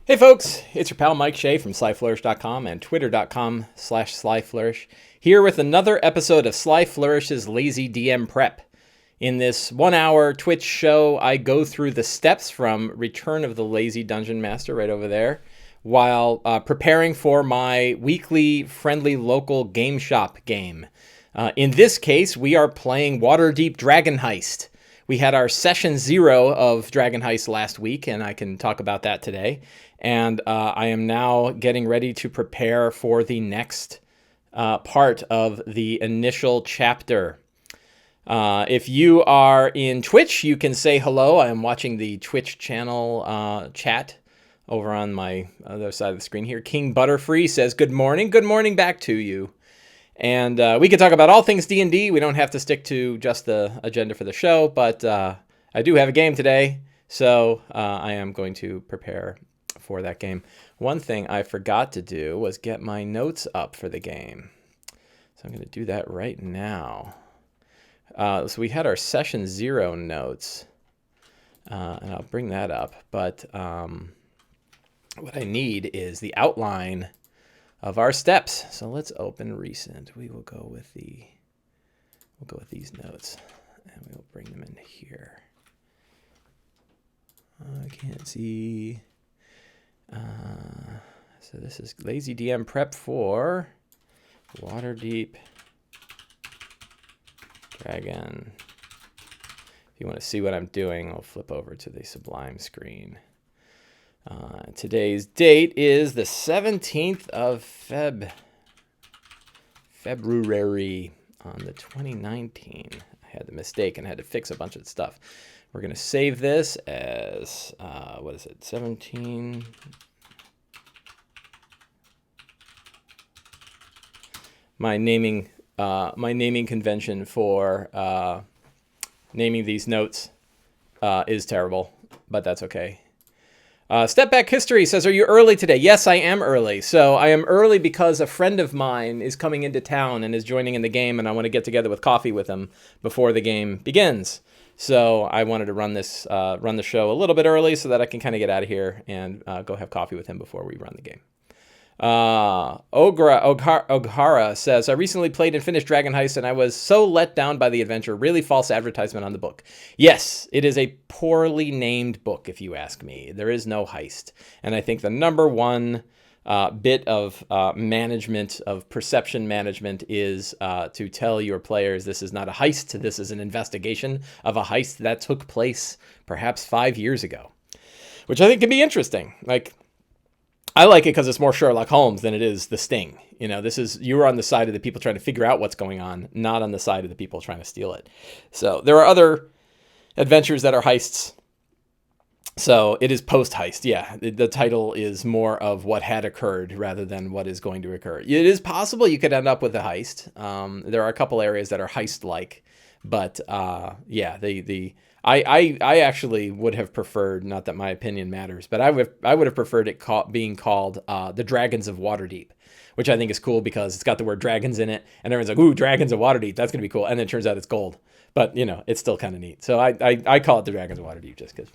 Hey folks, it's your pal Mike Shea from slyflourish.com and twitter.com/slyflourish, here with another episode of Sly Flourish's Lazy DM Prep. In this 1 hour Twitch show, I go through the steps from Return of the Lazy Dungeon Master right over there, while preparing for my weekly friendly local game shop game. In this case, we are playing Waterdeep Dragon Heist. We had our session 0 of Dragon Heist last week, and I can talk about that today. And I am now getting ready to prepare for the next part of the initial chapter. If you are in Twitch, you can say hello. I am watching the Twitch channel chat over on my other side of the screen here. King Butterfree says, good morning. Good morning back to you. And we can talk about all things D&D. We don't have to stick to just the agenda for the show, but I do have a game today, so I am going to prepare for that game. One thing I forgot to do was get my notes up for the game. So I'm going to do that right now. So we had our session 0 notes, and I'll bring that up. But what I need is the outline of our steps. So let's open recent. We will go with these notes, and we will bring them in here. I can't see. So this is Lazy DM Prep for Waterdeep Dragon. If you want to see what I'm doing, I'll flip over to the Sublime screen. Today's date is the 17th of February on the 2019. I had the mistake and had to fix a bunch of stuff. We're going to save this as, 17? My naming convention for naming these notes is terrible, but that's okay. Step Back History says, are you early today? Yes, I am early. So I am early because a friend of mine is coming into town and is joining in the game, and I want to get together with coffee with him before the game begins. So I wanted to run the show a little bit early so that I can kind of get out of here and go have coffee with him before we run the game. Oghara says, I recently played and finished Dragon Heist, and I was so let down by the adventure. Really false advertisement on the book. Yes, it is a poorly named book, if you ask me. There is no heist. And I think the number one bit of management, of perception management, is to tell your players this is not a heist. This is an investigation of a heist that took place perhaps 5 years ago, which I think can be interesting. I like it because it's more Sherlock Holmes than it is The Sting. You know, you're on the side of the people trying to figure out what's going on, not on the side of the people trying to steal it. So there are other adventures that are heists. So it is post-heist. Yeah, the title is more of what had occurred rather than what is going to occur. It is possible you could end up with a heist. There are a couple areas that are heist-like, but yeah, I actually would have preferred, not that my opinion matters, but I would have preferred it being called The Dragons of Waterdeep, which I think is cool because it's got the word dragons in it, and everyone's like, ooh, Dragons of Waterdeep, that's going to be cool. And then it turns out it's gold. But, you know, it's still kind of neat. So I call it The Dragons of Waterdeep just because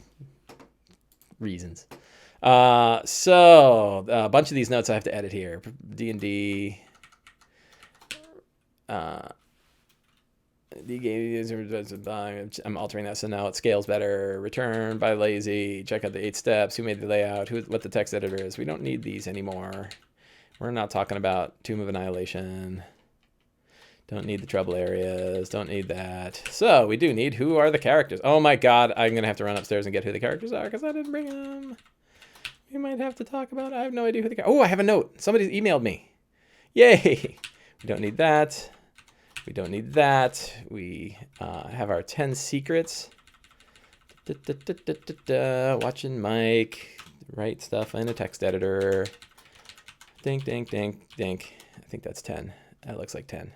reasons. So a bunch of these notes I have to edit here. D&D. I'm altering that so now it scales better. Return by lazy. Check out the 8 steps. Who made the layout? What the text editor is. We don't need these anymore. We're not talking about Tomb of Annihilation. Don't need the trouble areas. Don't need that. So we do need who are the characters. Oh my god, I'm going to have to run upstairs and get who the characters are because I didn't bring them. We might have to talk about it. I have no idea who the characters are. Oh, I have a note. Somebody emailed me. Yay. We don't need that. We don't need that. We have our 10 secrets. Watching Mike. Write stuff in a text editor. Dink, dink, dink, dink. I think that's 10. That looks like 10.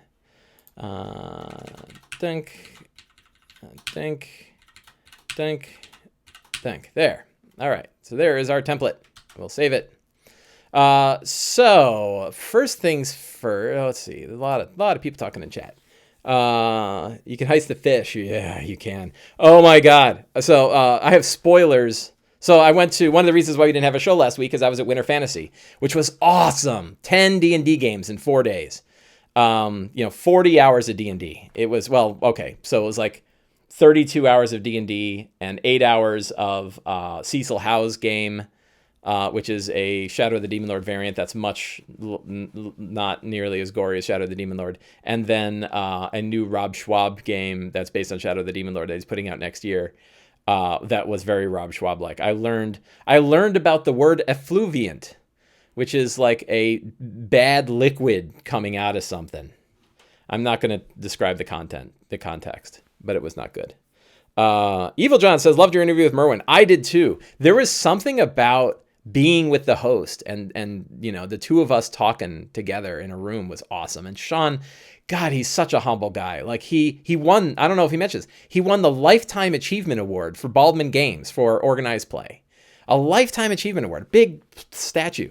Dink. Dink. Dink. Dink. There. All right. So there is our template. We'll save it. So first things first. Let's see. There's a lot of people talking in chat. You can heist the fish. Yeah, you can. Oh my god. So I have spoilers So I went to, one of the reasons why we didn't have a show last week is I was at Winter Fantasy, which was awesome. 10 D&D games in 4 days. 40 hours of D&D. It was, well, okay. So it was like 32 hours of D&D and 8 hours of Cecil Howe's game, which is a Shadow of the Demon Lord variant that's not nearly as gory as Shadow of the Demon Lord. And then a new Rob Schwab game that's based on Shadow of the Demon Lord that he's putting out next year. That was very Rob Schwab-like. I learned about the word effluviant, which is like a bad liquid coming out of something. I'm not going to describe the context, but it was not good. Evil John says, loved your interview with Merwin. I did too. There was something about being with the host and the two of us talking together in a room was awesome. And Shawn, God, he's such a humble guy. Like he won, I don't know if he mentions, he won the Lifetime Achievement Award for Baldman Games for organized play. A Lifetime Achievement Award, big statue.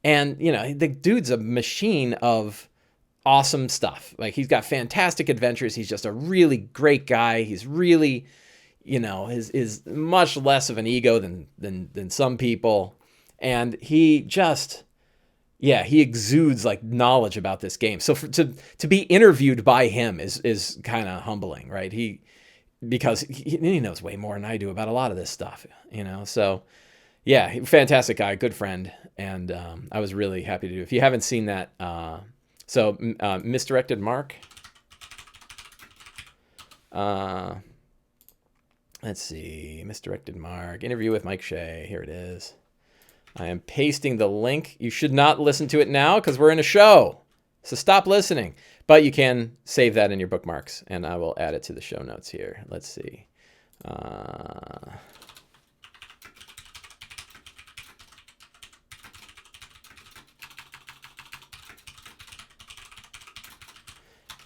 And, the dude's a machine of awesome stuff. Like he's got fantastic adventures. He's just a really great guy. He's really, is much less of an ego than some people. And he just, he exudes like knowledge about this game. So to be interviewed by him is kind of humbling, right? Because he knows way more than I do about a lot of this stuff, So yeah, fantastic guy, good friend, and I was really happy to do. If you haven't seen that, Misdirected Mark. Let's see, Misdirected Mark interview with Mike Shea. Here it is. I am pasting the link. You should not listen to it now because we're in a show. So stop listening. But you can save that in your bookmarks, and I will add it to the show notes here. Let's see.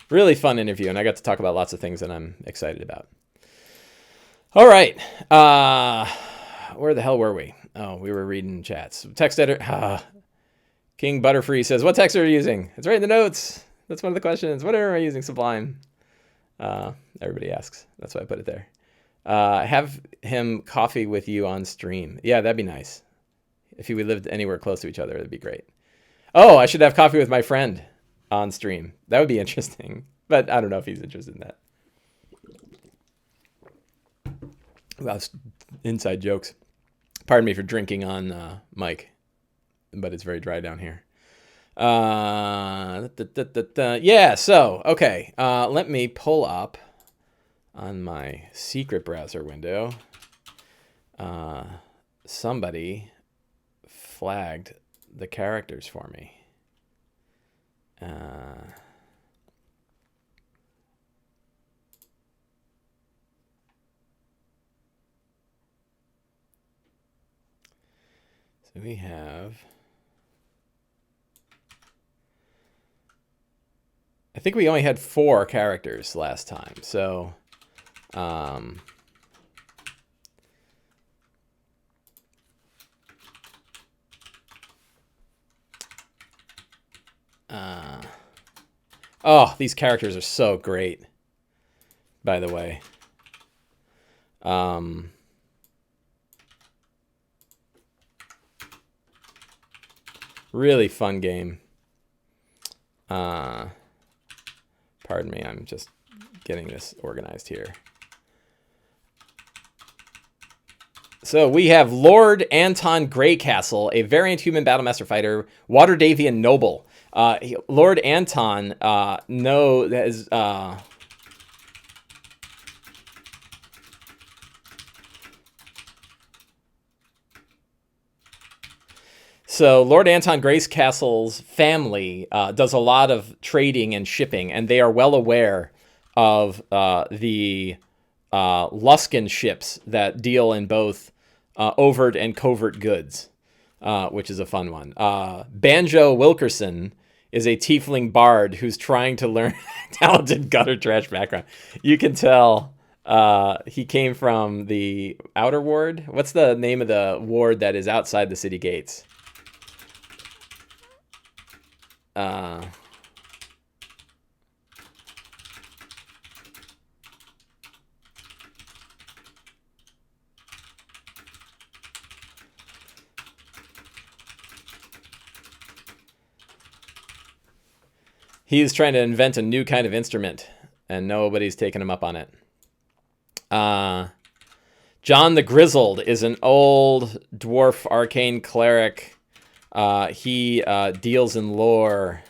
Really fun interview, and I got to talk about lots of things that I'm excited about. All right. Where the hell were we? Oh, we were reading chats. Text editor. King Butterfree says, what text are you using? It's right in the notes. That's one of the questions. Whatever am I using? Sublime. Everybody asks. That's why I put it there. Have him coffee with you on stream. Yeah, that'd be nice. If we lived anywhere close to each other, that'd be great. Oh, I should have coffee with my friend on stream. That would be interesting. But I don't know if he's interested in that. That's inside jokes. Pardon me for drinking on mic, but it's very dry down here. Yeah, so, okay. Let me pull up on my secret browser window. Somebody flagged the characters for me. So we have, I think we only had 4 characters last time. So, oh, these characters are so great, by the way. Really fun game. Pardon me, I'm just getting this organized here. So we have Lord Anton Greycastle, a variant Human Battlemaster Fighter, Waterdhavian Noble. Lord Anton, So Lord Anton Greycastle's family does a lot of trading and shipping, and they are well aware of the Luskan ships that deal in both overt and covert goods, which is a fun one. Banjo Wilkerson is a Tiefling Bard who's trying to learn talented gutter trash background. You can tell he came from the Outer Ward. What's the name of the ward that is outside the city gates? He's trying to invent a new kind of instrument, and nobody's taking him up on it. John the Grizzled is an old Dwarf Arcane Cleric. He deals in lore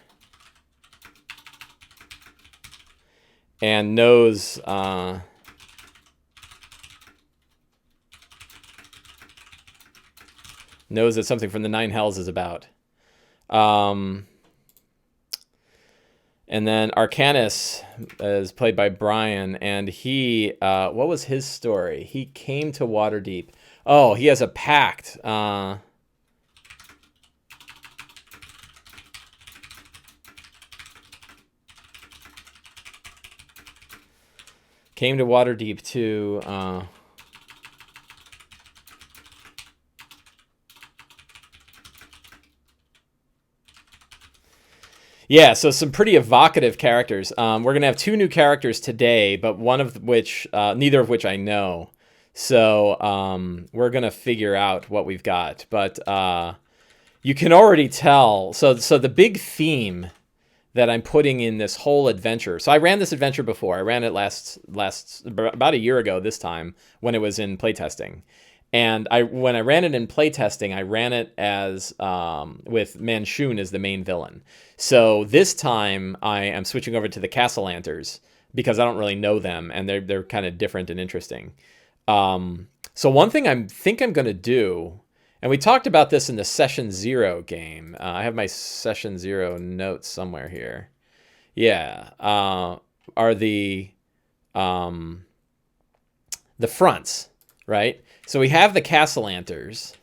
and knows that something from the Nine Hells is about. And then Arcanus is played by Brian, and he, what was his story? He came to Waterdeep. Oh, he has a pact. Came to Waterdeep to... Yeah, so some pretty evocative characters. We're going to have 2 new characters today, but one of which, neither of which I know. So we're going to figure out what we've got. But you can already tell. So the big theme that I'm putting in this whole adventure. So I ran this adventure before. I ran it last about a year ago this time when it was in playtesting. And when I ran it in playtesting, I ran it as with Manshun as the main villain. So this time I am switching over to the Castlelanters because I don't really know them, and they're kind of different and interesting. So one thing I think I'm going to do, and we talked about this in the Session 0 game. I have my Session 0 notes somewhere here. Yeah, are the fronts, right? So we have the Castlelanters,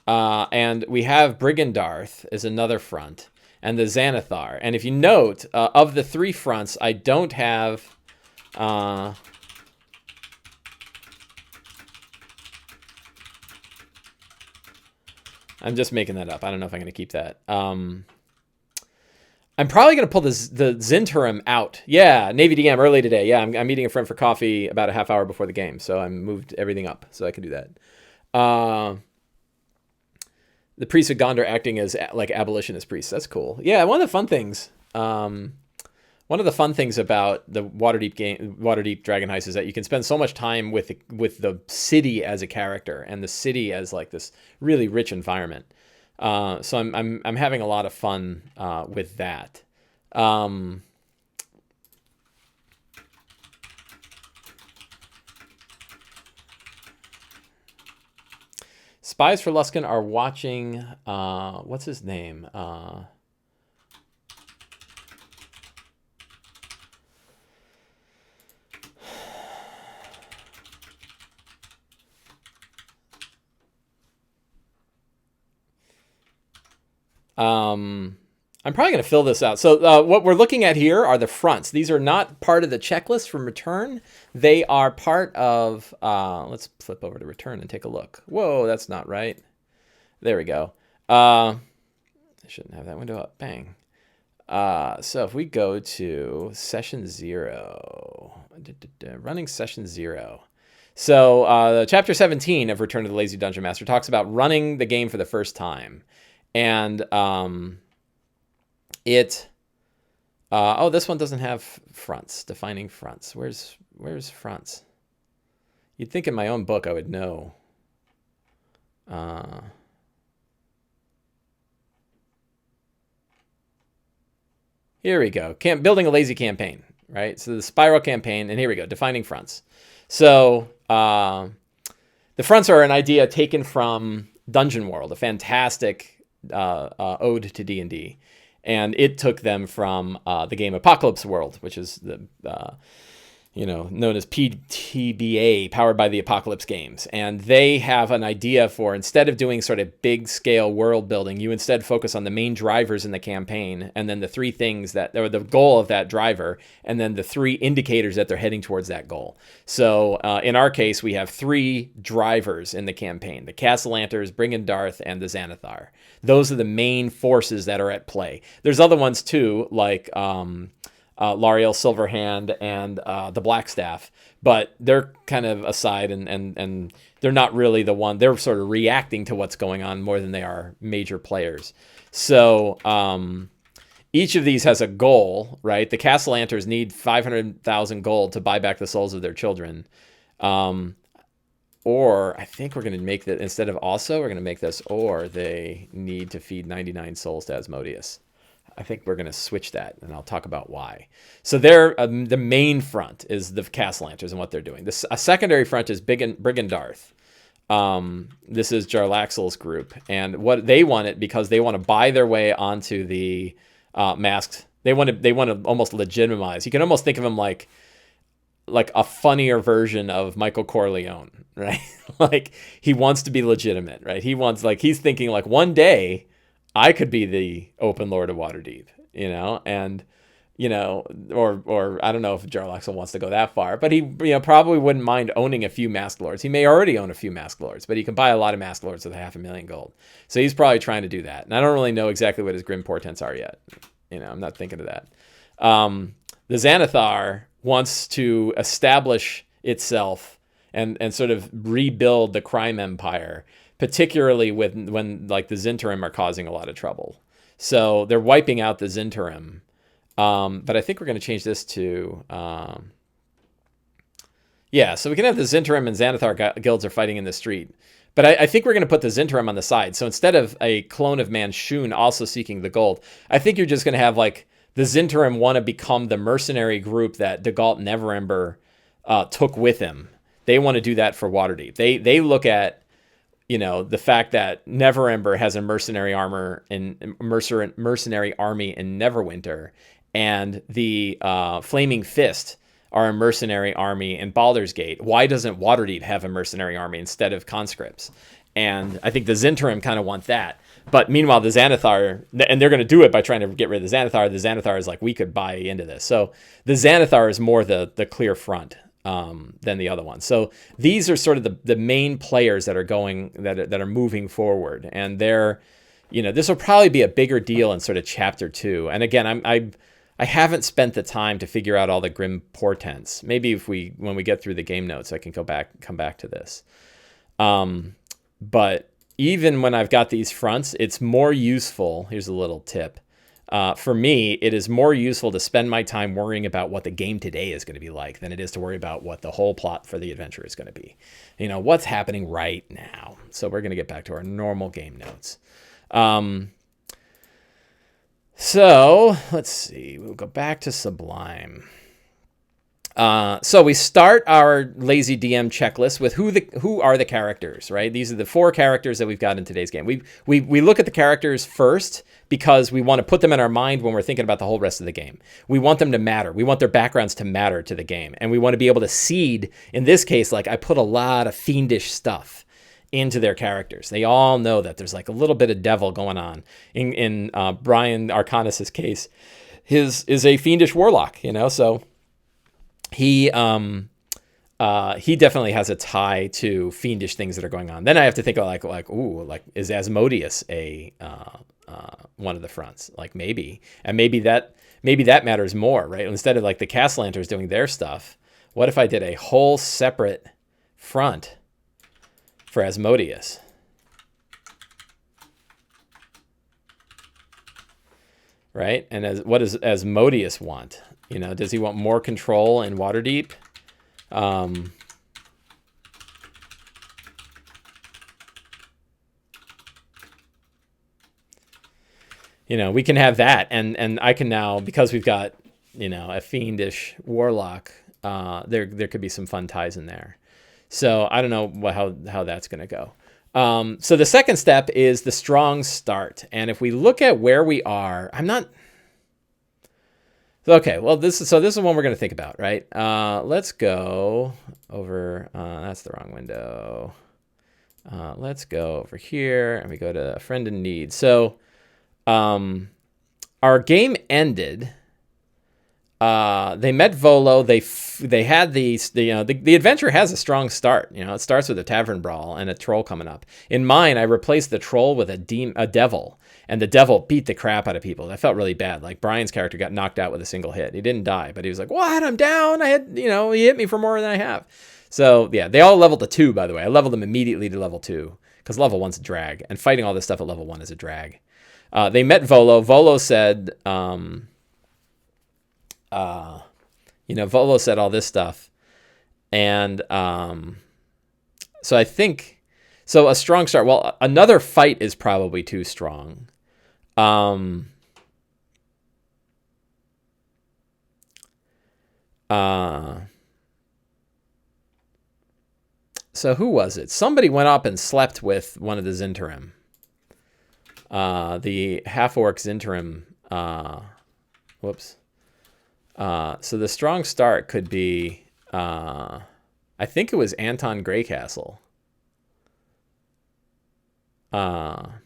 and we have Brigandarth is another front, and the Xanathar. And if you note, of the 3 fronts, I don't have... I'm just making that up. I don't know if I'm going to keep that. I'm probably going to pull the Zinturum out. Yeah, Navy DM early today. Yeah, I'm meeting a friend for coffee about a half hour before the game, so I moved everything up so I could do that. The Priest of Gondor acting as like abolitionist priests. That's cool. Yeah, one of the fun things about the Waterdeep Dragon Heist is that you can spend so much time with the city as a character and the city as like this really rich environment. So I'm having a lot of fun with that. Spies for Luskan are watching. What's his name? I'm probably going to fill this out. So what we're looking at here are the fronts. These are not part of the checklist from Return. They are part of... let's flip over to Return and take a look. Whoa, that's not right. There we go. I shouldn't have that window up. Bang. So if we go to Session 0... running Session 0... So Chapter 17 of Return of the Lazy Dungeon Master talks about running the game for the first time. And this one doesn't have fronts, defining fronts. Where's fronts? You'd think in my own book I would know. Here we go. Building a lazy campaign, right? So the spiral campaign, and here we go, defining fronts. So the fronts are an idea taken from Dungeon World, a fantastic ode to D&D, and it took them from the game Apocalypse World, which is the known as PTBA, powered by the Apocalypse Games. And they have an idea for, instead of doing sort of big scale world building, you instead focus on the main drivers in the campaign, and then the 3 things that are the goal of that driver, and then the 3 indicators that they're heading towards that goal. So in our case, we have 3 drivers in the campaign: the Castlelanters, Brigandarth, and the Xanathar. Those are the main forces that are at play. There's other ones too, like Lariel Silverhand and the Blackstaff, but they're kind of aside, and they're not really the one. They're sort of reacting to what's going on more than they are major players. So each of these has a goal, right? The Castellanters need 500,000 gold to buy back the souls of their children. Or I think we're going to make that instead of also, we're going to make this, or they need to feed 99 souls to Asmodeus. I think we're going to switch that, and I'll talk about why. So the main front is the Castellanters and what they're doing. A secondary front is Brigandarth. This is Jarlaxle's group, and what they want it because they want to buy their way onto the masked. They want to almost legitimize. You can almost think of them like a funnier version of Michael Corleone, right? Like he wants to be legitimate, right? He's thinking like one day I could be the open lord of Waterdeep, and or I don't know if Jarlaxle wants to go that far, but he probably wouldn't mind owning a few masked lords. He may already own a few masked lords, but he can buy a lot of masked lords with 500,000 gold. So he's probably trying to do that. And I don't really know exactly what his grim portents are yet. I'm not thinking of that. The Xanathar wants to establish itself and sort of rebuild the crime empire, particularly when like the Zhentarim are causing a lot of trouble. So they're wiping out the Zhentarim. But I think we're going to change this to... so we can have the Zhentarim and Xanathar guilds are fighting in the street. But I think we're going to put the Zhentarim on the side. So instead of a clone of Manshun also seeking the gold, I think you're just going to have like the Zhentarim want to become the mercenary group that Dagalt Neverember took with him. They want to do that for Waterdeep. They look at the fact that Neverember has a mercenary army in Neverwinter, and the Flaming Fist are a mercenary army in Baldur's Gate. Why doesn't Waterdeep have a mercenary army instead of conscripts? And I think the Zhentarim kind of want that. But meanwhile, the Xanathar, and they're going to do it by trying to get rid of the Xanathar. The Xanathar is like, we could buy into this. So the Xanathar is more the clear front than the other one. So these are sort of the main players that are moving forward. And they're, this will probably be a bigger deal in sort of chapter 2. And again, I haven't spent the time to figure out all the grim portents. Maybe when we get through the game notes, I can come back to this. But even when I've got these fronts, it's more useful. Here's a little tip. For me, it is more useful to spend my time worrying about what the game today is going to be like than it is to worry about what the whole plot for the adventure is going to be. What's happening right now. So we're going to get back to our normal game notes. So let's see. We'll go back to Sublime. So we start our lazy DM checklist with who are the characters, right? These are the 4 characters that we've got in today's game. We look at the characters first because we want to put them in our mind when we're thinking about the whole rest of the game. We want them to matter. We want their backgrounds to matter to the game. And we want to be able to seed, in this case, like I put a lot of fiendish stuff into their characters. They all know that there's like a little bit of devil going on. In Brian Arcanus' case, his is a fiendish warlock, so he definitely has a tie to fiendish things that are going on. Then I have to think about like is Asmodeus a one of the fronts? Like maybe that matters more, right? Instead of like the Castellanters doing their stuff, what if I did a whole separate front for Asmodeus? Right? And what does Asmodeus want? Does he want more control in Waterdeep? We can have that, and I can now, because we've got a fiendish warlock. There could be some fun ties in there. So I don't know how that's going to go. So the second step is the strong start. And if we look at where we are, okay, well, this is one we're going to think about, right? Let's go over, that's the wrong window. Let's go over here and we go to a friend in need. So our game ended. They met Volo. They had the adventure has a strong start. It starts with a tavern brawl and a troll coming up. In mine, I replaced the troll with a devil, and the devil beat the crap out of people. That felt really bad. Like Brian's character got knocked out with a single hit. He didn't die, but he was like, "What? I'm down. I had, he hit me for more than I have." So yeah, they all leveled to 2. By the way, I leveled them immediately to level 2 because level 1's a drag, and fighting all this stuff at level 1 is a drag. They met Volo. Volo said, Volo said all this stuff. And so I think, so a strong start. Well, another fight is probably too strong. So who was it? Somebody went up and slept with one of the Zinterim. The half-orc Zinterim. Whoops. So the strong start could be, I think it was Anton Greycastle. I'm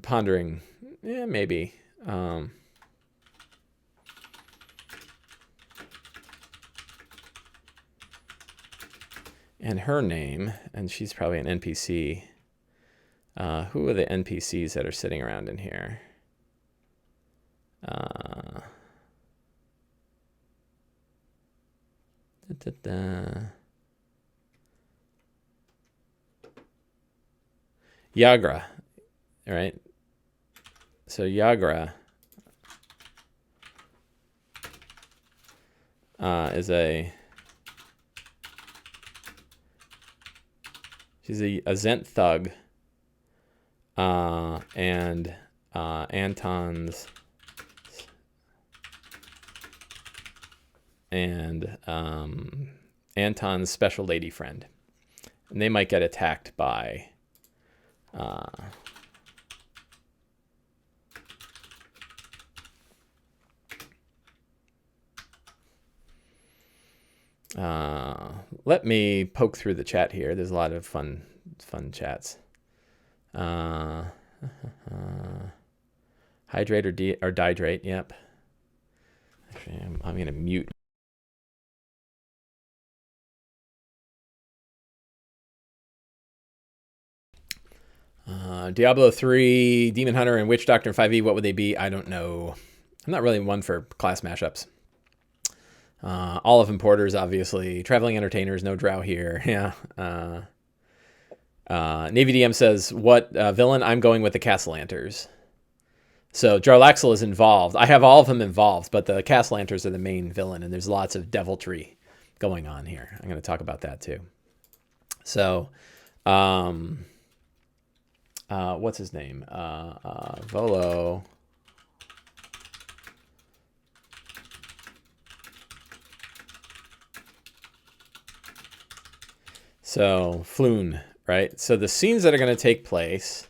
pondering, yeah, maybe. And her name, and she's probably an NPC. Who are the NPCs that are sitting around in here? Yagra, right? So Yagra is she's a Zent thug, and Anton's special lady friend, and they might get attacked by let me poke through the chat here. There's a lot of fun chats. Hydrate or dihydrate. Yep. Actually, I'm going to mute. Diablo 3, Demon Hunter, and Witch Doctor in 5e, what would they be? I don't know. I'm not really one for class mashups. All of importers, obviously. Traveling entertainers, no drow here. Yeah. Navy DM says, what villain? I'm going with the Castlanters. So Jarlaxle is involved. I have all of them involved, but the Castlanters are the main villain, and there's lots of deviltry going on here. I'm going to talk about that too. So, what's his name? Volo. So, Floon, right? So the scenes that are going to take place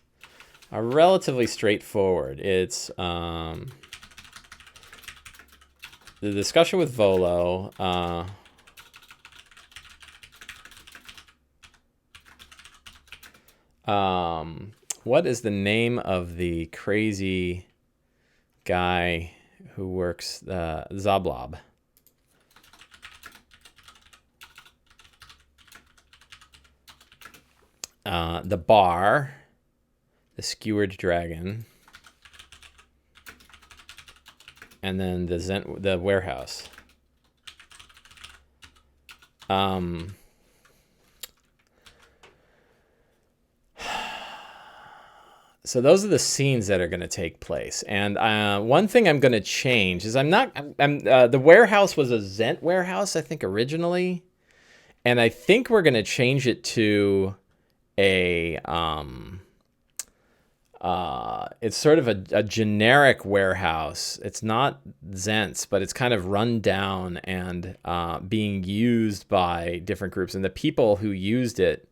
are relatively straightforward. It's the discussion with Volo. What is the name of the crazy guy who works the Zablob? The bar, the skewered dragon, and then the warehouse. So those are the scenes that are going to take place. And one thing I'm going to change is the warehouse was a Zent warehouse, I think, originally. And I think we're going to change it to it's sort of a generic warehouse. It's not Zent's, but it's kind of run down and being used by different groups. And the people who used it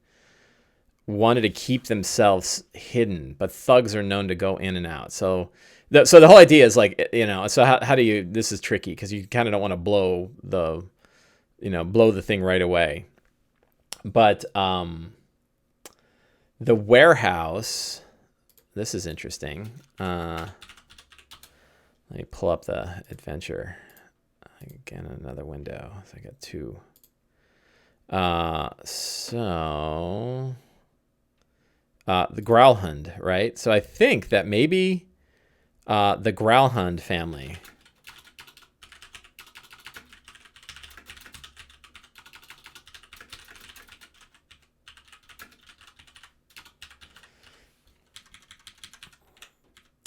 wanted to keep themselves hidden, but thugs are known to go in and out. So the whole idea is like, so how do you, this is tricky because you kind of don't want to blow the thing right away. But the warehouse, this is interesting. Let me pull up the adventure. Again, another window. So I got two. The Growlhund, right? So I think that maybe the Growlhund family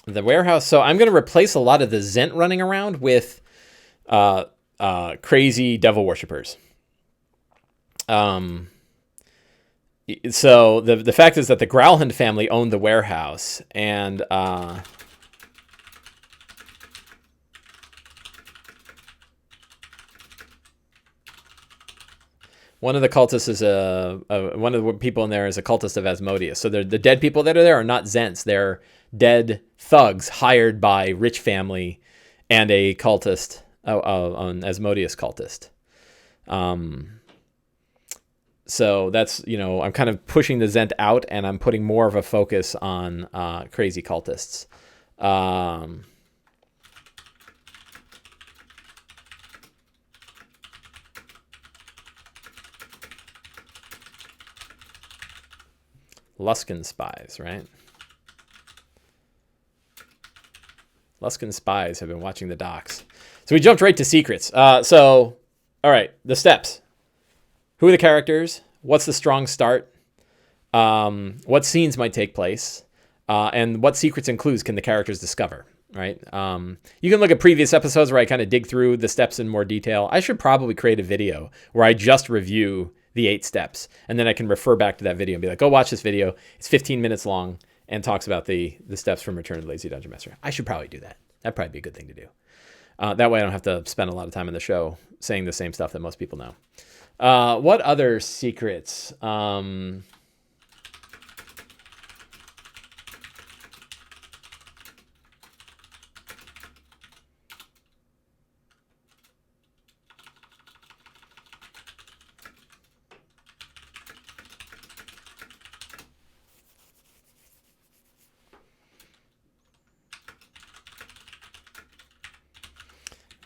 The warehouse. So I'm going to replace a lot of the Zent running around with crazy devil worshippers. So the fact is that the Growlhund family owned the warehouse, and one of the cultists is one of the people in there is a cultist of Asmodeus. So the dead people that are there are not Zents. They're dead thugs hired by rich family and a cultist, an Asmodeus cultist. So that's, I'm kind of pushing the Zent out, and I'm putting more of a focus on crazy cultists. Luskan spies, right? Luskan spies have been watching the docks. So we jumped right to secrets. All right, the steps. Who are the characters? What's the strong start? What scenes might take place? And what secrets and clues can the characters discover, right? You can look at previous episodes where I kind of dig through the steps in more detail. I should probably create a video where I just review the 8 steps, and then I can refer back to that video and be like, go watch this video. It's 15 minutes long and talks about the steps from Return of the Lazy Dungeon Master. I should probably do that. That'd probably be a good thing to do. That way I don't have to spend a lot of time in the show saying the same stuff that most people know. What other secrets?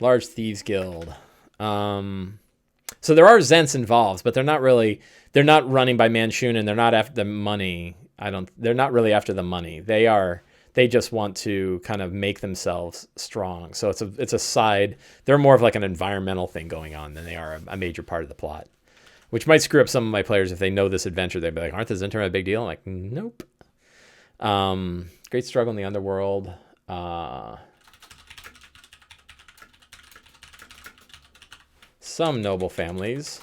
Large Thieves Guild. So there are Zents involved, but they're not running by Manchun, and they're not after the money. They're not really after the money. They just want to kind of make themselves strong. So it's a side. They're more of like an environmental thing going on than they are a major part of the plot, which might screw up some of my players if they know this adventure. They'd be like, aren't the Zentrum a big deal? I'm like, nope. Great struggle in the underworld. Some noble families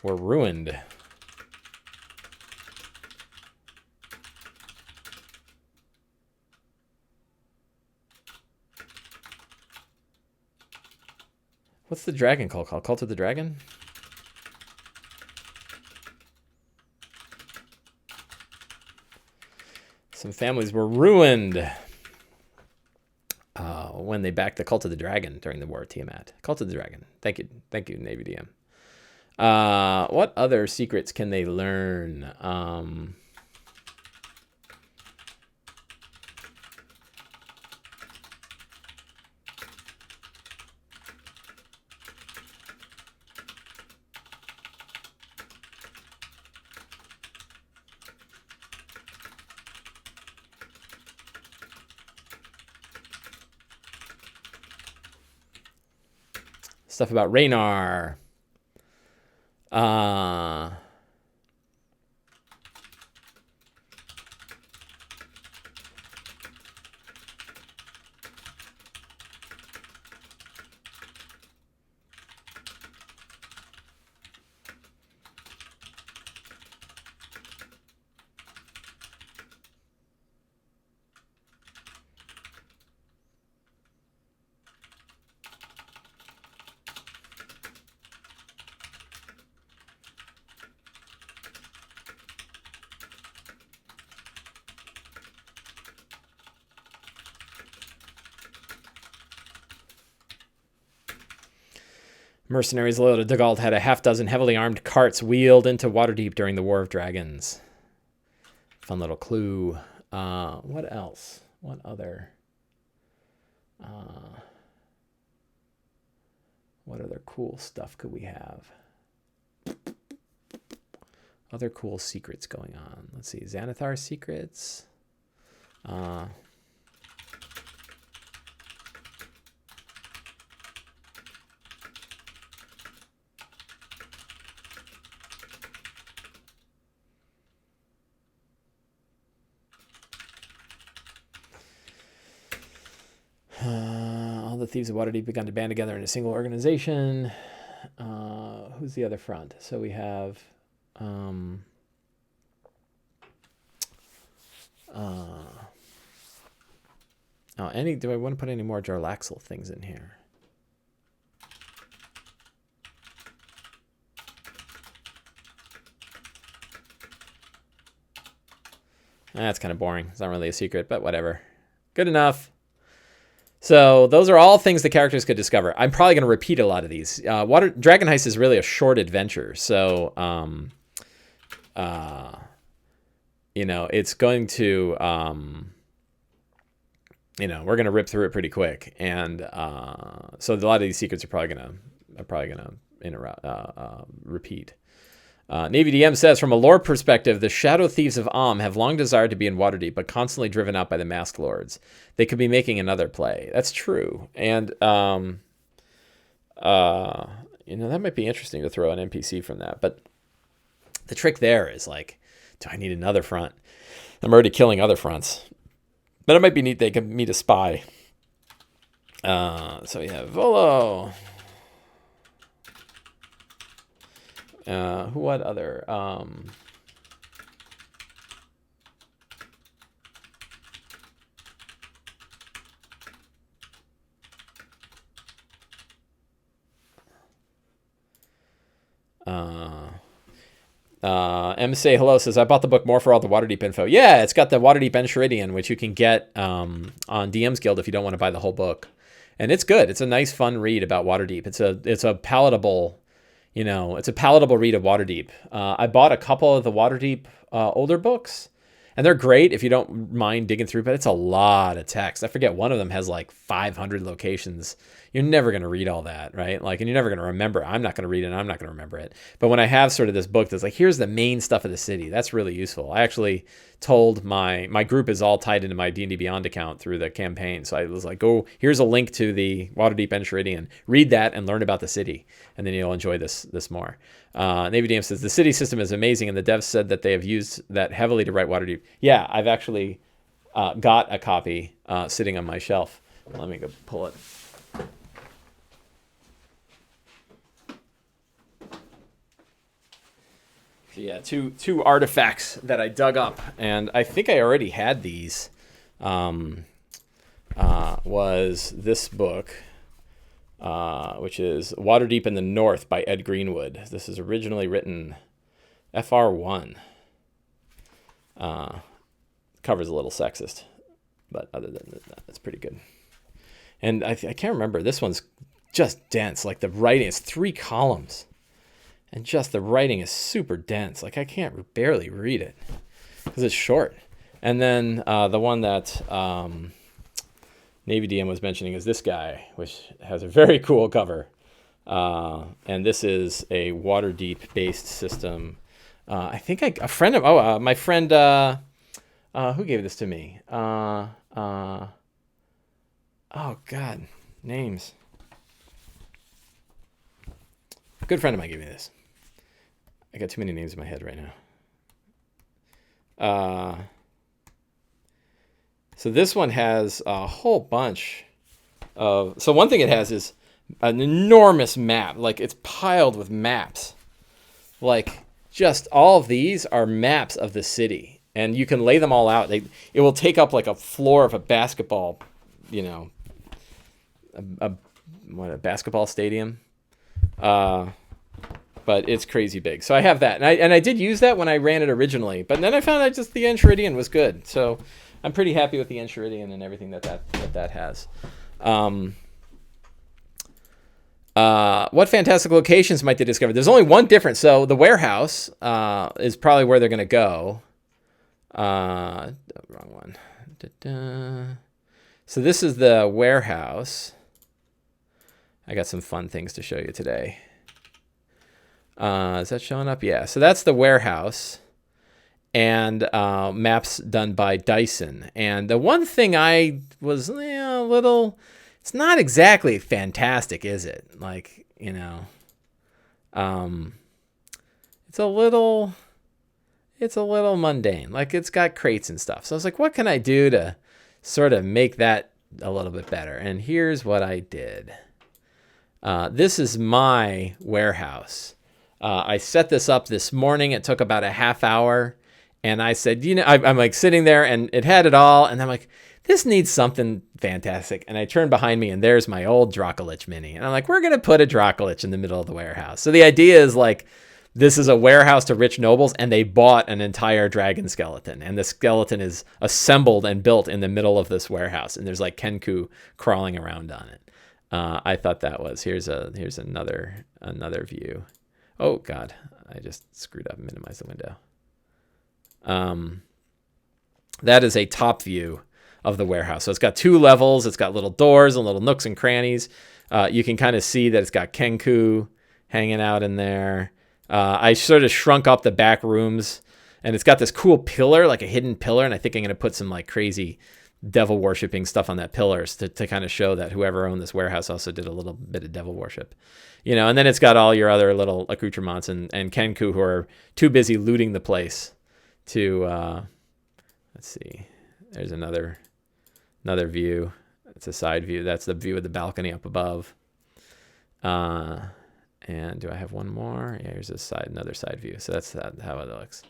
were ruined. What's the dragon called? Cult of the Dragon? Some families were ruined when they backed the Cult of the Dragon during the War of Tiamat. Cult of the Dragon. Thank you, Navy DM. What other secrets can they learn? Stuff about Raynar. Mercenaries loyal to Dagald had a half-dozen heavily armed carts wheeled into Waterdeep during the War of Dragons. Fun little clue. What else? What other cool stuff could we have? Other cool secrets going on. Let's see. Xanathar secrets. All the thieves of Waterdeep begun to band together in a single organization. Who's the other front? So we have do I want to put any more Jarlaxle things in here? That's kind of boring. It's not really a secret, but whatever. Good enough. So those are all things the characters could discover. I'm probably going to repeat a lot of these. Dragon Heist is really a short adventure. So, it's going to, we're going to rip through it pretty quick. And so a lot of these secrets are probably going to repeat. Navy DM says, from a lore perspective, the Shadow Thieves of have long desired to be in Waterdeep, but constantly driven out by the Masked Lords. They could be making another play. That's true. And, that might be interesting to throw an NPC from that. But the trick there is, like, do I need another front? I'm already killing other fronts. But it might be neat they can meet a spy. So we have Volo. What other? M say hello says, I bought the book more for all the Waterdeep info. Yeah, it's got the Waterdeep Enchiridion, which you can get on DM's Guild if you don't want to buy the whole book. And it's good. It's a nice, fun read about Waterdeep. It's a palatable, it's a palatable read of Waterdeep. I bought a couple of the Waterdeep older books, and they're great if you don't mind digging through, but it's a lot of text. I forget, one of them has like 500 locations. You're never going to read all that, right? Like, and you're never going to remember. I'm not going to read it, and I'm not going to remember it. But when I have sort of this book that's like, here's the main stuff of the city, that's really useful. I actually told my group is all tied into my D&D Beyond account through the campaign. So I was like, here's a link to the Waterdeep Enchiridion. Read that and learn about the city, and then you'll enjoy this more. Navy DM says, the city system is amazing, and the devs said that they have used that heavily to write Waterdeep. Yeah, I've actually got a copy sitting on my shelf. Let me go pull it. So yeah, two artifacts that I dug up, and I think I already had these. Was this book, which is Waterdeep in the North by Ed Greenwood. This is originally written FR1. Cover's a little sexist, but other than that, it's pretty good. And I can't remember. This one's just dense. Like, the writing is 3 columns. And just the writing is super dense. Like, I can't barely read it because it's short. And then the one that Navy DM was mentioning is this guy, which has a very cool cover. And this is a Waterdeep-based system. I think my friend, who gave this to me? Oh, God, names. A good friend of mine gave me this. I got too many names in my head right now. So this one has a whole bunch of... So one thing it has is an enormous map. Like, it's piled with maps. Like, just all of these are maps of the city. And you can lay them all out. It will take up like a floor of a basketball, a basketball stadium. But it's crazy big. So I have that. And I did use that when I ran it originally. But then I found out just the Enchiridion was good. So I'm pretty happy with the Enchiridion and everything that has. What fantastic locations might they discover? There's only one difference. So the warehouse is probably where they're going to go. Wrong one. So this is the warehouse. I got some fun things to show you today. Is that showing up? Yeah. So that's the warehouse, and maps done by Dyson. And the one thing I was a little, it's not exactly fantastic, is it? Like, it's a little mundane. Like, it's got crates and stuff. So I was like, what can I do to sort of make that a little bit better. And here's what I did. This is my warehouse. I set this up this morning. It took about a half hour. And I said, I'm like sitting there and it had it all. And I'm like, this needs something fantastic. And I turned behind me and there's my old Dracolich mini. And I'm like, we're going to put a Dracolich in the middle of the warehouse. So the idea is like, this is a warehouse to rich nobles and they bought an entire dragon skeleton. And the skeleton is assembled and built in the middle of this warehouse. And there's like Kenku crawling around on it. I thought that was, here's another view. Oh God, I just screwed up and minimized the window. That is a top view of the warehouse. So it's got 2 levels. It's got little doors and little nooks and crannies. You can kind of see that it's got Kenku hanging out in there. I sort of shrunk up the back rooms and it's got this cool pillar, like a hidden pillar. And I think I'm going to put some like crazy devil worshipping stuff on that pillars to kind of show that whoever owned this warehouse also did a little bit of devil worship, and then it's got all your other little accoutrements and Kenku who are too busy looting the place to, let's see, there's another view. It's a side view. That's the view of the balcony up above. And do I have one more? Yeah, here's another side view. So that's how it looks.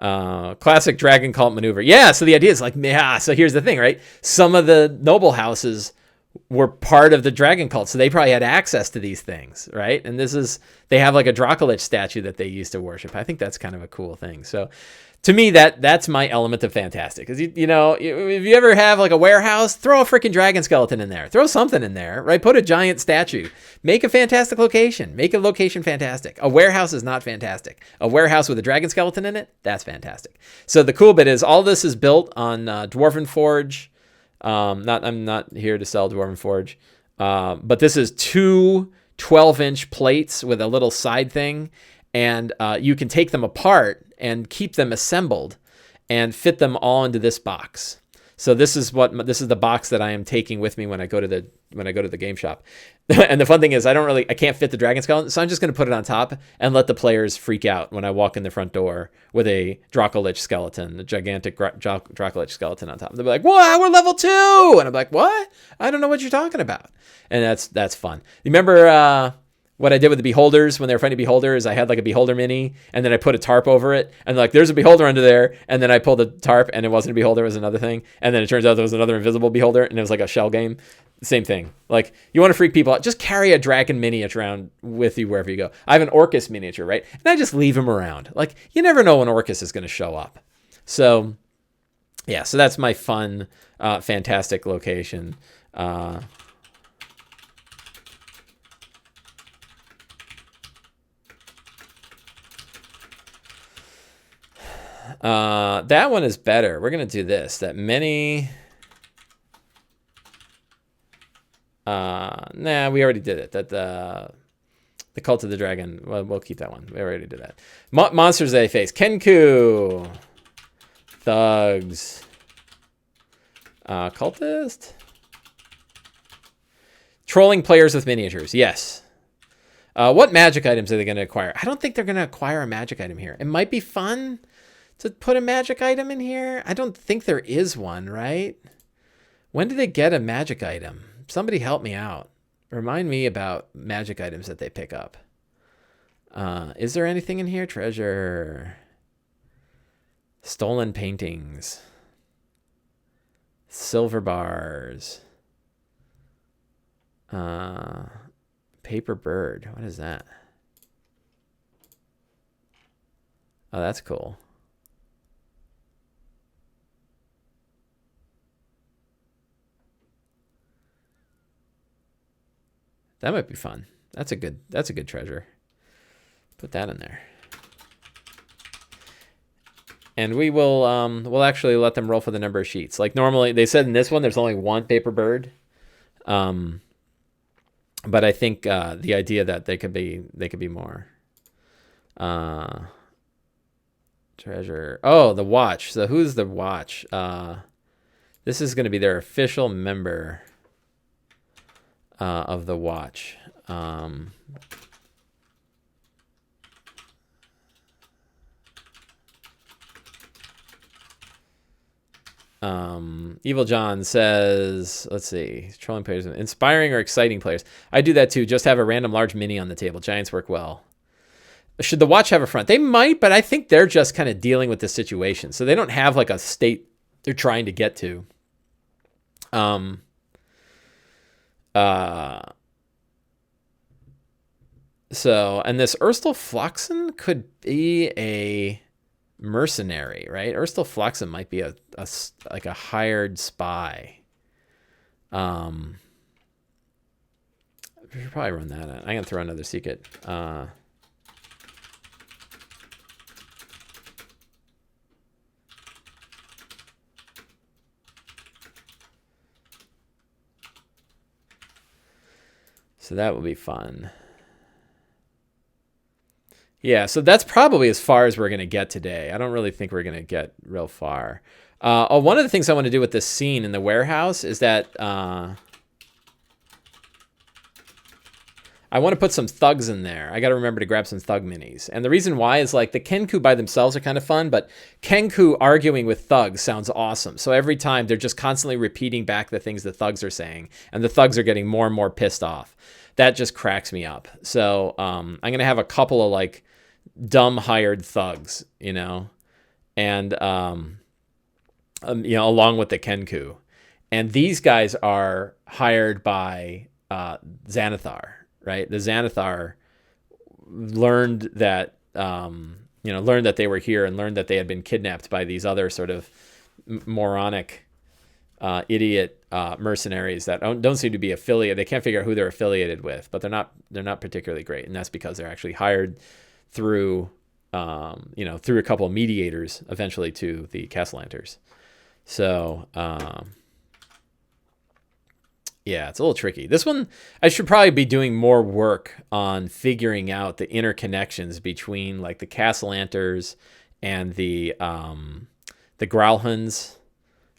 Classic dragon cult maneuver. Yeah, so the idea is like, so here's the thing, right? Some of the noble houses were part of the dragon cult, so they probably had access to these things, right? And they have like a Dracolich statue that they used to worship. I think that's kind of a cool thing. So to me, that's my element of fantastic. Because, if you ever have like a warehouse, throw a freaking dragon skeleton in there. Throw something in there, right? Put a giant statue. Make a fantastic location. Make a location fantastic. A warehouse is not fantastic. A warehouse with a dragon skeleton in it, that's fantastic. So the cool bit is all this is built on Dwarven Forge. I'm not here to sell Dwarven Forge. But this is 2 12-inch plates with a little side thing. And you can take them apart and keep them assembled and fit them all into this box. So this is the box that I am taking with me when I go to the game shop. And the fun thing is I can't fit the dragon skeleton, so I'm just going to put it on top and let the players freak out when I walk in the front door with a Dracolich skeleton, a gigantic Dracolich skeleton on top. They'll be like, "Wow, we're level 2!" And I'm like, "What? I don't know what you're talking about." And that's fun. You remember what I did with the beholders when they were fighting beholders? I had like a beholder mini and then I put a tarp over it and like, there's a beholder under there. And then I pulled the tarp and it wasn't a beholder, it was another thing. And then it turns out there was another invisible beholder and it was like a shell game. Same thing. Like, you want to freak people out, just carry a dragon miniature around with you wherever you go. I have an Orcus miniature, right? And I just leave him around. Like, you never know when Orcus is going to show up. So yeah, so that's my fun, fantastic location. That one is better. We're going to do this. That many... we already did it. That the Cult of the Dragon. Well, we'll keep that one. We already did that. Monsters they face. Kenku. Thugs. Cultist. Trolling players with miniatures. Yes. What magic items are they going to acquire? I don't think they're going to acquire a magic item here. It might be fun to put a magic item in here. I don't think there is one, right? When do they get a magic item? Somebody help me out. Remind me about magic items that they pick up. Is there anything in here? Treasure. Stolen paintings. Silver bars. Paper bird. What is that? Oh, that's cool. That might be fun. That's a good treasure. Put that in there. And we will we'll actually let them roll for the number of sheets. Like normally they said in this one there's only 1 paper bird. But I think the idea that they could be more. Treasure. Oh, the watch. So who's the watch? This is going to be their official member of the watch. Evil John says, let's see, trolling players, inspiring or exciting players. I do that too. Just have a random large mini on the table. Giants work well. Should the watch have a front? They might, but I think they're just kind of dealing with the situation. So they don't have like a state they're trying to get to. So, and this Urstel Floxen could be a mercenary, right? Urstel Floxen might be a like a hired spy. We should probably run that. I'm gonna throw another secret. So that will be fun. Yeah, so that's probably as far as we're going to get today. I don't really think we're going to get real far. One of the things I want to do with this scene in the warehouse is that I want to put some thugs in there. I got to remember to grab some thug minis. And the reason why is like the Kenku by themselves are kind of fun, but Kenku arguing with thugs sounds awesome. So every time they're just constantly repeating back the things the thugs are saying, and the thugs are getting more and more pissed off. That just cracks me up. So I'm going to have a couple of like dumb hired thugs, you know, and, you know, along with the Kenku. And these guys are hired by Xanathar, right? The Xanathar learned that, you know, learned that they were here and learned that they had been kidnapped by these other sort of moronic, idiot mercenaries that don't seem to be affiliated. They can't figure out who they're affiliated with, but they're not particularly great, and that's because they're actually hired through, you know, through a couple of mediators eventually to the Castellanters. So, yeah, it's a little tricky. This one, I should probably be doing more work on figuring out the interconnections between like the Castellanters and the Growlhuns.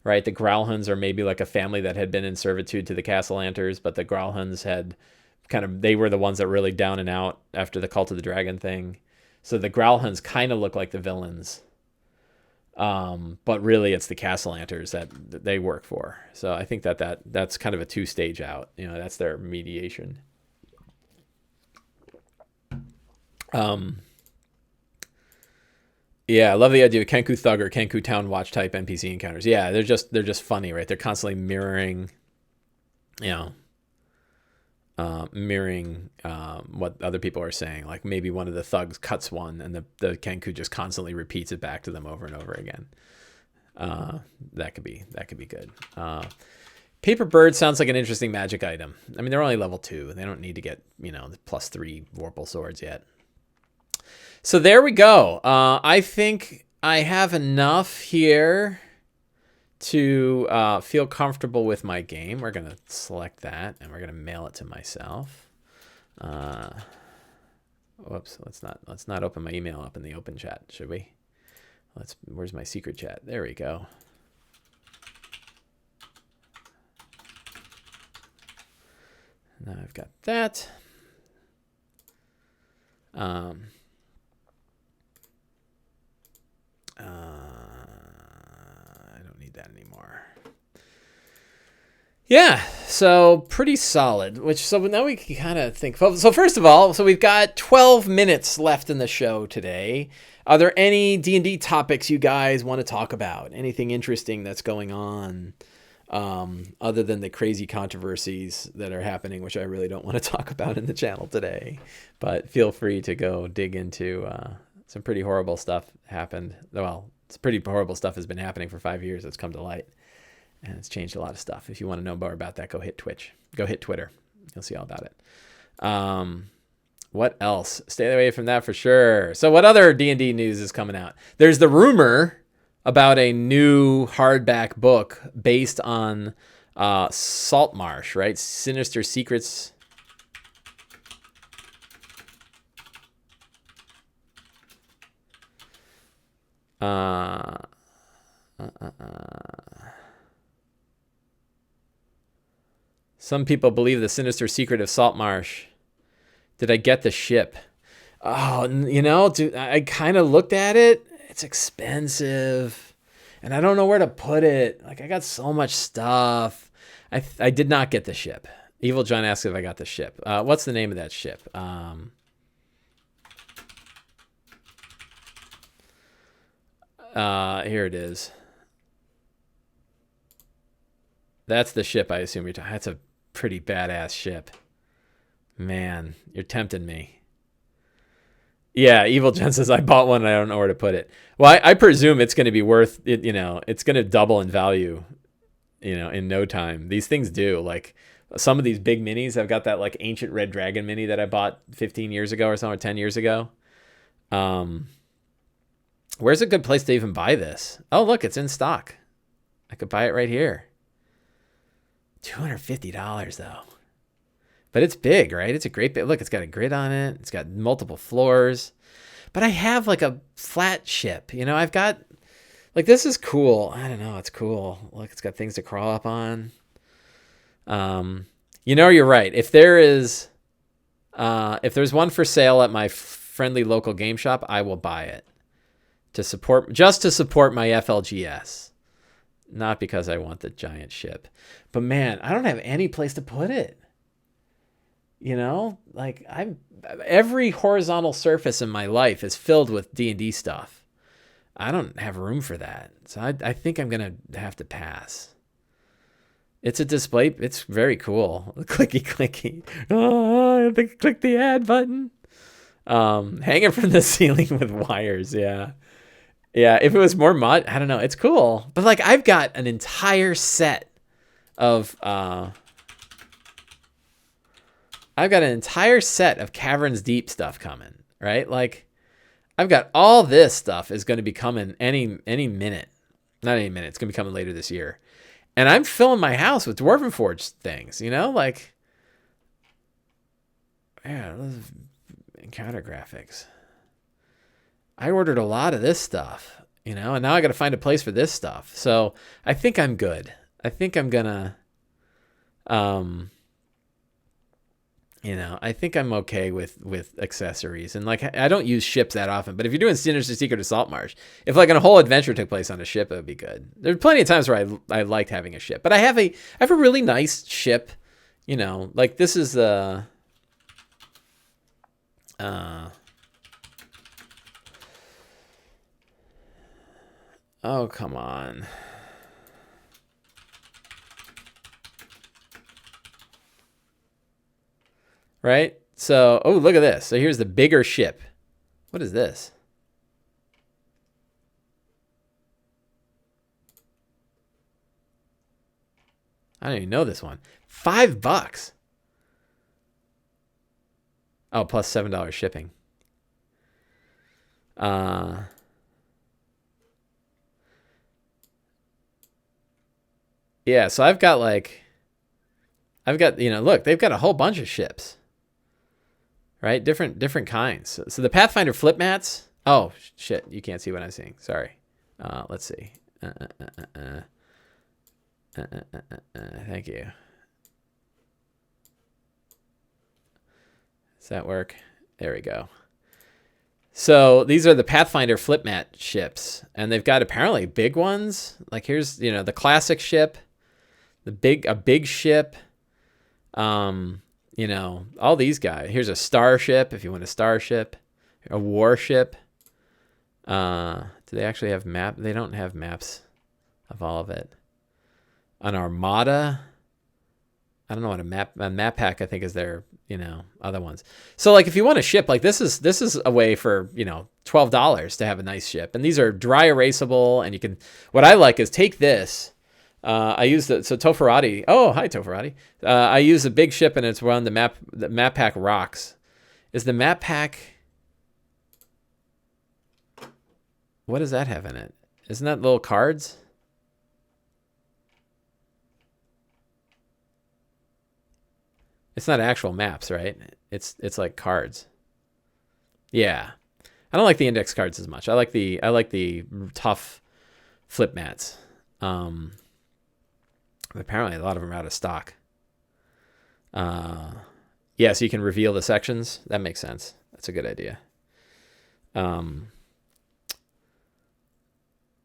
Right, the Growlhuns are maybe like a family that had been in servitude to the Castellanters, but the Growlhuns had they were the ones that really down and out after the Cult of the Dragon thing. So the Growlhuns kind of look like the villains, but really it's the Castellanters that they work for. So I think that's kind of a two-stage out. You know, that's their mediation. Yeah, I love the idea of Kenku Thug or Kenku Town Watch type NPC encounters. Yeah, they're just funny, right? They're constantly mirroring, you know, what other people are saying. Like maybe one of the thugs cuts one, and the Kenku just constantly repeats it back to them over and over again. That could be good. Paper Bird sounds like an interesting magic item. I mean, they're only level 2. They don't need to get, you know, the +3 Vorpal swords yet. So there we go. I think I have enough here to feel comfortable with my game. We're going to select that, and we're going to mail it to myself. Whoops, let's not open my email up in the open chat, should we? Where's my secret chat? There we go. Now I've got that. I don't need that anymore. Yeah, so pretty solid. So now we can kind of think. So first of all, so we've got 12 minutes left in the show today. Are there any D&D topics you guys want to talk about? Anything interesting that's going on, other than the crazy controversies that are happening, which I really don't want to talk about in the channel today. But feel free to go dig into some pretty horrible stuff happened. Well, it's pretty horrible stuff has been happening for 5 years. It's come to light, and it's changed a lot of stuff. If you want to know more about that, go hit Twitch. Go hit Twitter. You'll see all about it. What else? Stay away from that for sure. So what other D&D news is coming out? There's the rumor about a new hardback book based on Saltmarsh, right? Sinister Secrets. Some people believe the sinister secret of Saltmarsh. Did I get the ship? Oh, you know, I kind of looked at it. It's expensive. and I don't know where to put it. Like, I got so much stuff. I did not get the ship. Evil John asks if I got the ship. What's the name of that ship? Here it is. That's the ship I assume you're talking. That's a pretty badass ship. Man, you're tempting me. Yeah, Evil Jen says, I bought one and I don't know where to put it. Well, I presume it's going to be worth it, it's going to double in value, in no time. These things do. Like, some of these big minis, I've got that like ancient red dragon mini that I bought 15 years ago or something, or 10 years ago. Where's a good place to even buy this? Oh, look, it's in stock. I could buy it right here. $250 though. But it's big, right? It's a great bit. Look, it's got a grid on it. It's got multiple floors. But I have like a flat ship. I've got, like, this is cool. I don't know. It's cool. Look, it's got things to crawl up on. You're right. If there's one for sale at my friendly local game shop, I will buy it to support my FLGS. Not because I want the giant ship. But man, I don't have any place to put it. Like, every horizontal surface in my life is filled with D&D stuff. I don't have room for that. So I think I'm going to have to pass. It's a display. It's very cool. Clicky, clicky. Oh, I have to click the add button. Hanging from the ceiling with wires. Yeah. Yeah. If it was more mud, I don't know. It's cool. But like, I've got an entire set of, Caverns Deep stuff coming, right? Like, I've got all this stuff is going to be coming any minute. Not any minute. It's going to be coming later this year. And I'm filling my house with Dwarven Forge things, like, yeah, those encounter graphics. I ordered a lot of this stuff, and now I got to find a place for this stuff. So I think I'm good. I think I'm gonna, I think I'm okay with accessories. And like, I don't use ships that often, but if you're doing Sinister Secret of Saltmarsh, if like a whole adventure took place on a ship, it would be good. There's plenty of times where I liked having a ship, but I have a really nice ship, like this is oh, come on. Right? So, oh, look at this. So here's the bigger ship. What is this? I don't even know this one. $5. Oh, plus $7 shipping. Yeah, so I've got, look, they've got a whole bunch of ships. Right? Different kinds. So the Pathfinder flip mats. Oh, shit. You can't see what I'm seeing. Sorry. Let's see. Thank you. Does that work? There we go. So these are the Pathfinder flip mat ships. And they've got apparently big ones. Like here's, the classic ship. A big ship. All these guys. Here's a starship if you want a starship, a warship. Do they actually have map? They don't have maps of all of it. An armada. I don't know what a map pack I think is their, other ones. So like if you want a ship, like this is a way for, $12 to have a nice ship. And these are dry erasable, and what I like is take this. I use Toferati. Oh, hi Toferati. I use a big ship and it's run the map pack rocks. Is the map pack? What does that have in it? Isn't that little cards? It's not actual maps, right? It's like cards. Yeah. I don't like the index cards as much. I like the tough flip mats. Apparently a lot of them are out of stock. Yeah, so you can reveal the sections. That makes sense. That's a good idea.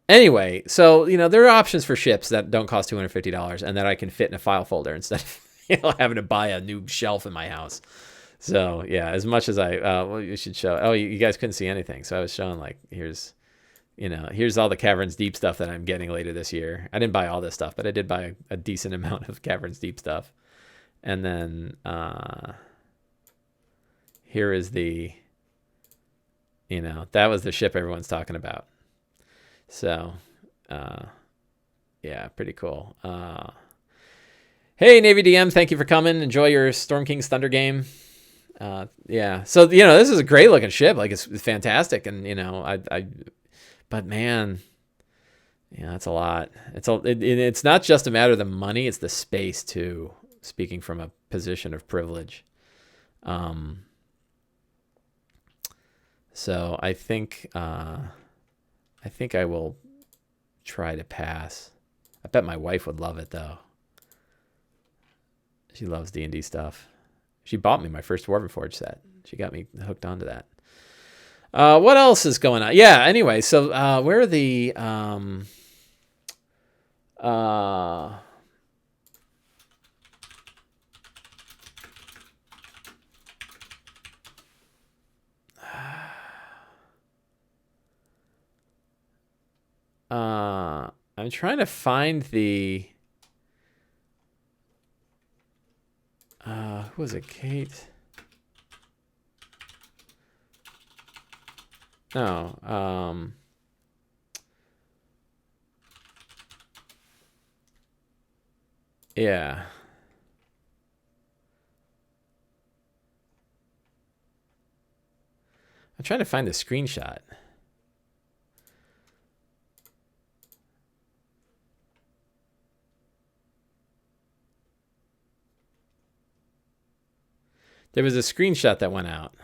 Anyway, so, there are options for ships that don't cost $250 and that I can fit in a file folder instead of having to buy a new shelf in my house. So, yeah, as much as you should show. Oh, you guys couldn't see anything. So I was showing, like, here's all the Caverns Deep stuff that I'm getting later this year. I didn't buy all this stuff, but I did buy a decent amount of Caverns Deep stuff. And then here is the, that was the ship everyone's talking about. So, yeah, pretty cool. Hey, Navy DM, thank you for coming. Enjoy your Storm King's Thunder game. Yeah, so, this is a great looking ship. Like, it's fantastic. And, but man, that's a lot. It's not just a matter of the money, it's the space too, speaking from a position of privilege. So I think I will try to pass. I bet my wife would love it though. She loves D&D stuff. She bought me my first Dwarven Forge set. She got me hooked onto that. What else is going on? Yeah, anyway, so where are the I'm trying to find the who was it, Kate? No, yeah. I'm trying to find the screenshot. There was a screenshot that went out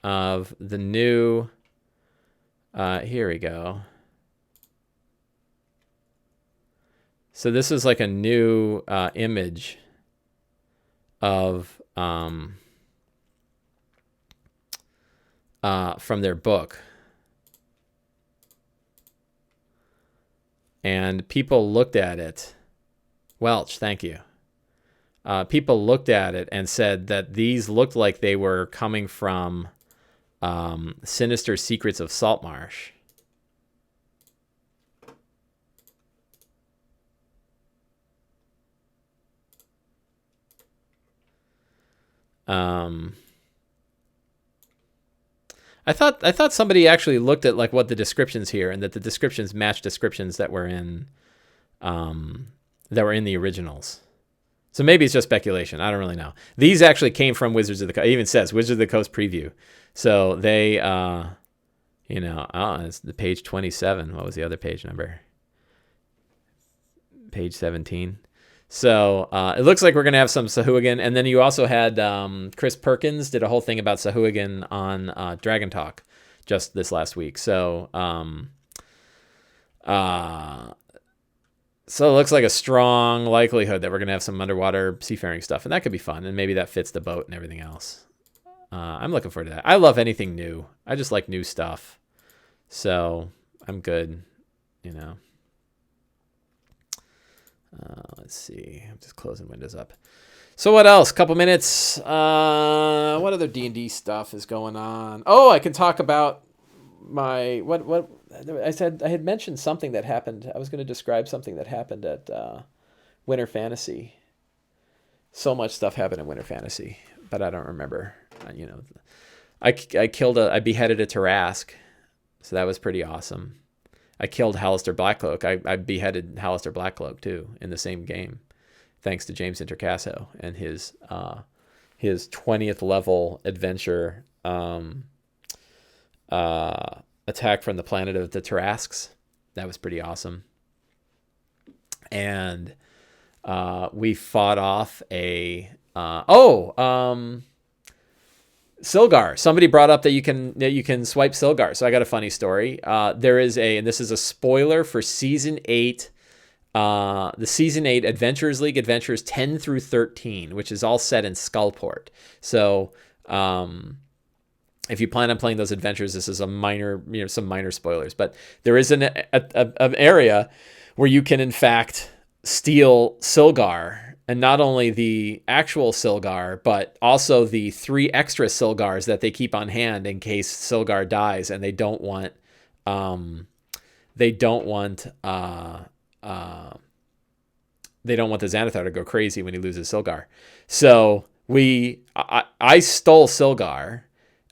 of the new, here we go. So this is like a new image of from their book. And people looked at it. Welch, thank you. People looked at it and said that these looked like they were coming from Sinister Secrets of Saltmarsh. I thought somebody actually looked at like what the descriptions here, and that the descriptions match descriptions that were in the originals. So maybe it's just speculation. I don't really know. These actually came from Wizards of the Coast. It even says Wizards of the Coast preview. So they, it's the page 27. What was the other page number? Page 17. So it looks like we're going to have some Sahuagin. And then you also had Chris Perkins did a whole thing about Sahuagin on Dragon Talk just this last week. So so it looks like a strong likelihood that we're going to have some underwater seafaring stuff. And that could be fun. And maybe that fits the boat and everything else. I'm looking forward to that. I love anything new. I just like new stuff. So I'm good, Let's see. I'm just closing windows up. So what else? Couple minutes. What other D&D stuff is going on? Oh, I can talk about my what I said. I had mentioned something that happened. I was going to describe something that happened at Winter Fantasy. So much stuff happened in Winter Fantasy, but I don't remember. I beheaded a Tarask, so that was pretty awesome. I killed Halaster Blackcloak. I beheaded Halaster Blackcloak too in the same game, thanks to James Intercasso and his 20th level adventure attack from the planet of the Tarasks. That was pretty awesome. And we fought off a Silgar. Somebody brought up that you can swipe Silgar. So I got a funny story. There is and this is a spoiler for season 8, the season 8 Adventurers League adventures 10 through 13, which is all set in Skullport. So if you plan on playing those adventures, this is a minor, some minor spoilers, but there is an area where you can in fact steal Silgar, and not only the actual Silgar, but also the 3 extra Silgars that they keep on hand in case Silgar dies, and they don't want the Xanathar to go crazy when he loses Silgar. So I stole Silgar.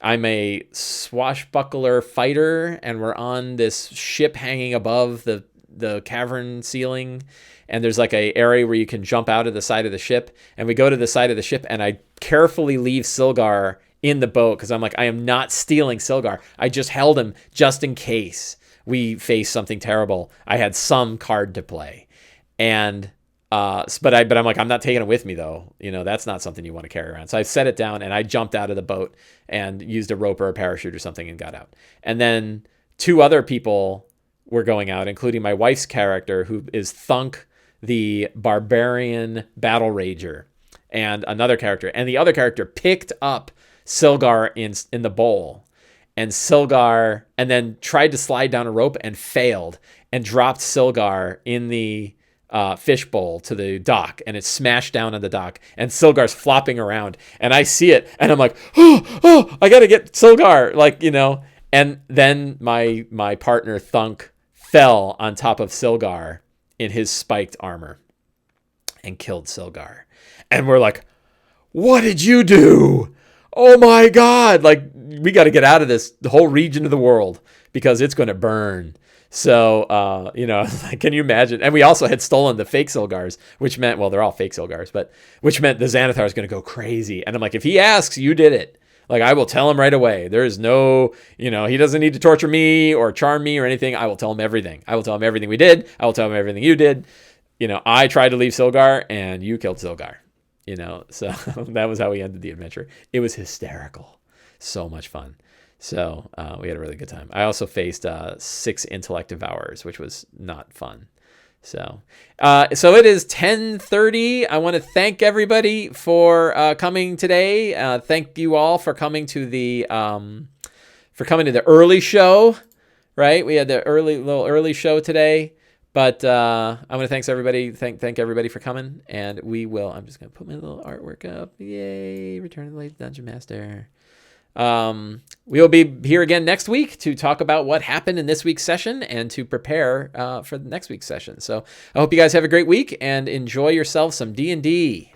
I'm a swashbuckler fighter, and we're on this ship hanging above the cavern ceiling, and there's like a area where you can jump out of the side of the ship, and we go to the side of the ship, and I carefully leave Silgar in the boat because I'm like, I am not stealing Silgar. I just held him just in case we face something terrible. I had some card to play, and but I'm like, I'm not taking it with me though. That's not something you want to carry around. So I set it down, and I jumped out of the boat and used a rope or a parachute or something and got out. And then 2 other people were going out, including my wife's character, who is Thunk, the barbarian battle rager, and another character. And the other character picked up Silgar in the bowl, and Silgar, and then tried to slide down a rope and failed, and dropped Silgar in the fishbowl to the dock, and it smashed down on the dock, and Silgar's flopping around, and I see it, and I'm like, oh, I gotta get Silgar, and then my partner Thunk fell on top of Silgar in his spiked armor and killed Silgar. And we're like, what did you do? Oh my God. We got to get out of this whole region of the world because it's going to burn. So, can you imagine? And we also had stolen the fake Silgars, which meant, well, they're all fake Silgars, but which meant the Xanathar is going to go crazy. And I'm like, if he asks, you did it. I will tell him right away. There is no, he doesn't need to torture me or charm me or anything. I will tell him everything. I will tell him everything we did. I will tell him everything you did. I tried to leave Silgar and you killed Silgar. So that was how we ended the adventure. It was hysterical. So much fun. So we had a really good time. I also faced 6 intellect devourers, which was not fun. So it is 10:30. I want to thank everybody for coming today. Thank you all for coming to the early show. Right, we had the early show today. But I want to thank everybody for coming, and we will. I'm just gonna put my little artwork up. Yay! Return of the Late Dungeon Master. We will be here again next week to talk about what happened in this week's session and to prepare for the next week's session. So I hope you guys have a great week and enjoy yourselves some D&D.